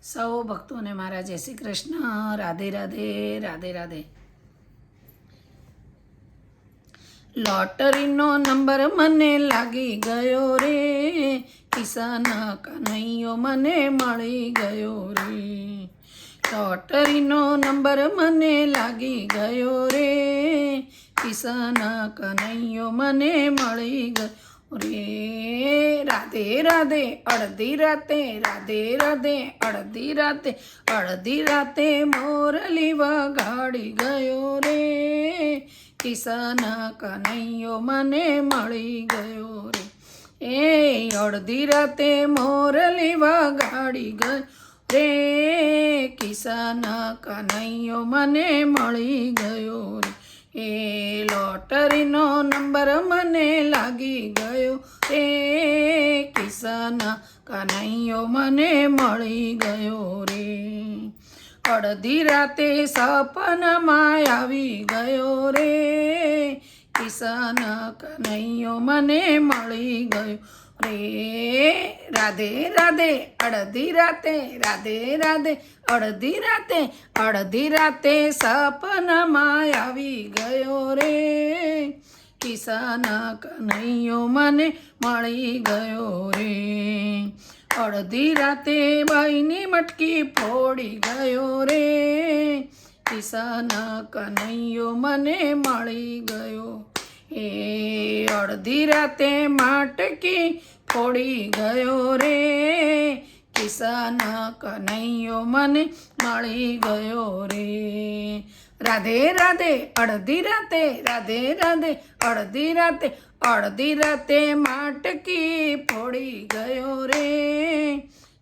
સૌ ભક્તોને મારા જય શ્રી કૃષ્ણ. રાધે રાધે રાધે રાધે. લોટરીનો નંબર મને લાગી ગયો રે, કિસાન કનૈયો મને મળી ગયો રે. લોટરીનો નંબર મને લાગી ગયો રે, કિસાન કનૈયો મને મળી ગયો રે. રાધે રાધે અડધી રાતે, રાધે રાધે અડધી રાતે, અડધી રાતે મોરલી વગાડી ગયો રે, કિસાન કનૈયો મને મળી ગયો રે. એ અડધી રાતે મોરલી વગાડી ગયો રે, કિસાન કનૈયો મને મળી ગયો રે. એ લોટરીનો નંબર મને લાગી ગયો રે, કિસાન કનૈયો મને મળી ગયો રે. અડધી રાતે સપનામાં આવી ગયો રે, કિસાન કનૈયો મને મળી ગયો રે. રાધે રાધે અડધી રાતે, રાધે રાધે અડધી રાતે, અડધી રાતે સપનામાં આવી ગયો રે, કિસાન કનૈયો મને મળી ગયો રે. અડધી રાતે બાઈની મટકી ફોડી ગયો રે, કિસાન કનૈયો મને મળી ગયો. એ અડધી રાતે માટકી ફોડી ગયો રે, કિસાન કનૈયો મને મળી ગયો રે. રાધે રાધે અડધી રાતે, રાધે રાધે અડધી રાતે, અડધી રાતે માટકી ફોડી ગયો રે,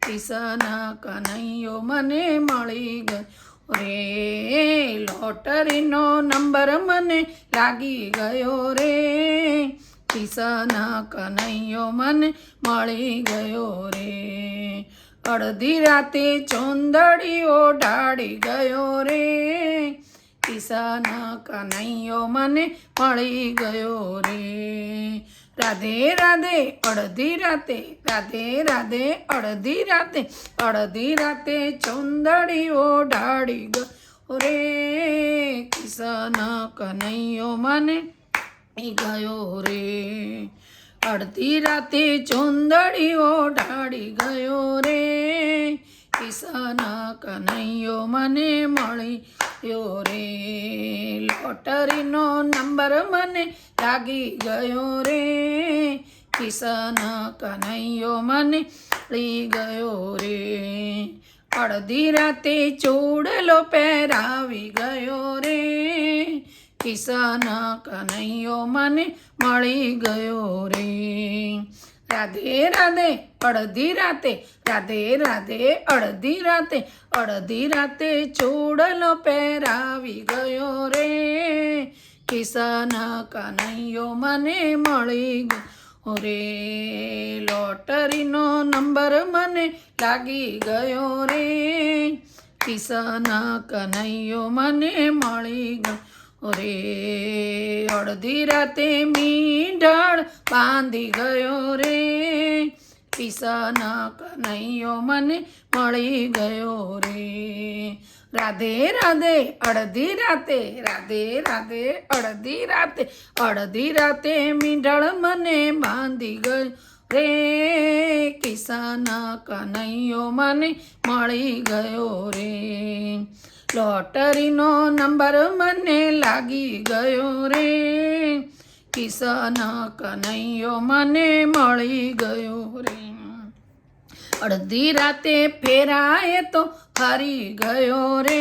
કિસાન કનૈયો મને મળી ગયો રે. લોટરીનો નંબર મને લાગી ગયો રે, કિસાન કનૈયો મને મળી ગયો રે. અડધી રાતે ચોંદડીઓ ઢાળી ગયો રે, કિસાન કનૈયો મને મળી ગયો રે. રાધે રાધે અડધી રાતે, રાધે રાધે અડધી રાતે, અડધી રાતે ચોંદડીઓ ઢાળી ગયો રે, કિસાન કનૈયો મને ગયો રે. અડધી રાતે ચોંદડીઓ ઢાળી ગયો રે, કિસાન કનૈયો મને મળી ગયો રે. લોટરીનો નંબર મને લાગી ગયો રે, કિસાન કનૈયો મને મળી ગયો રે. અડધી રાતે ચોડલો પહેરાવી ગયો રે, કિસાન કનૈયો મને મળી ગયો રે. રાધે રાધે અડધી રાતે, રાધે રાધે અડધી રાતે, અડધી રાતે ચોડલો પહેરાવી ગયો રે, કિસાન કનૈયો મને મળી ગયો રે. લોટરીનો નંબર મને લાગી ગયો રે, કિસાન કનૈયો મને મળી ગયો રે. અડધી રાતે મીંઢળ બાંધી ગયો રે, કિસાન કનૈયો મને મળી ગયો રે. રાધે રાધે અડધી રાતે, રાધે રાધે અડધી રાતે, અડધી રાતે મીંઢળ મને બાંધી ગયો રે, કિસાન કનૈયો મને મળી ગયો રે. લોટરીનો નંબર મને લાગી ગયો રે, કિસાન કનૈયો મને મળી ગયો રે. અડધી રાતે ફેરાય તો ફરી ગયો રે,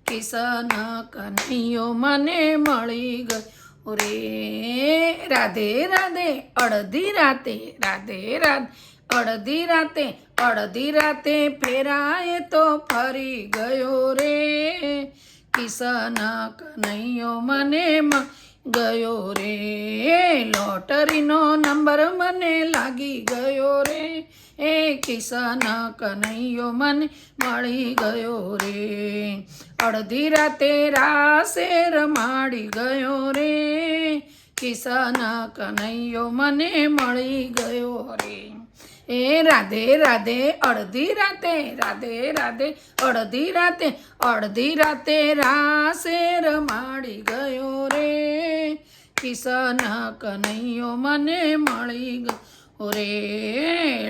કિસાન કનૈયો મને મળી ગયો રે. રાધે રાધે અડધી રાતે, રાધે રાધે અડધી રાતે, અડધી રાતે ફેરાય તો ફરી ગયો રે, કિસાન કનૈયો મને ગયો રે. લોટરીનો નંબર મને લાગી ગયો રે, એ કિસાન કનૈયો મને મળી ગયો રે. અડધી રાતે રાસે રમાડી ગયો રે, કિસાન કનૈયો મને મળી ગયો રે. એ રાધે રાધે અડધી રાતે રાધે રાધે અડધી રાતે રાસે રમાડી ગયો રે કિશન કનૈયો મને મળી ગયો રે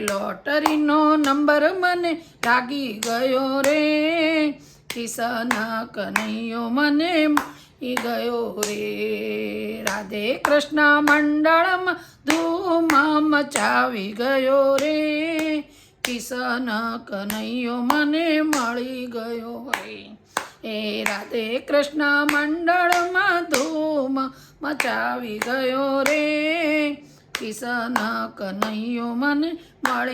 લોટરીનો નંબર મને લાગી ગયો રે કિશન કનૈયો મને મળી ગયો રે રાધે કૃષ્ણ મંડળમાં ધૂમ મચાવી ગયો રે કિશન કનૈયો મને મળી ગયો રે એ રાધે કૃષ્ણ મંડળમાં ધૂમ મચાવી ગયો રે કિશન કનૈયો મને મળી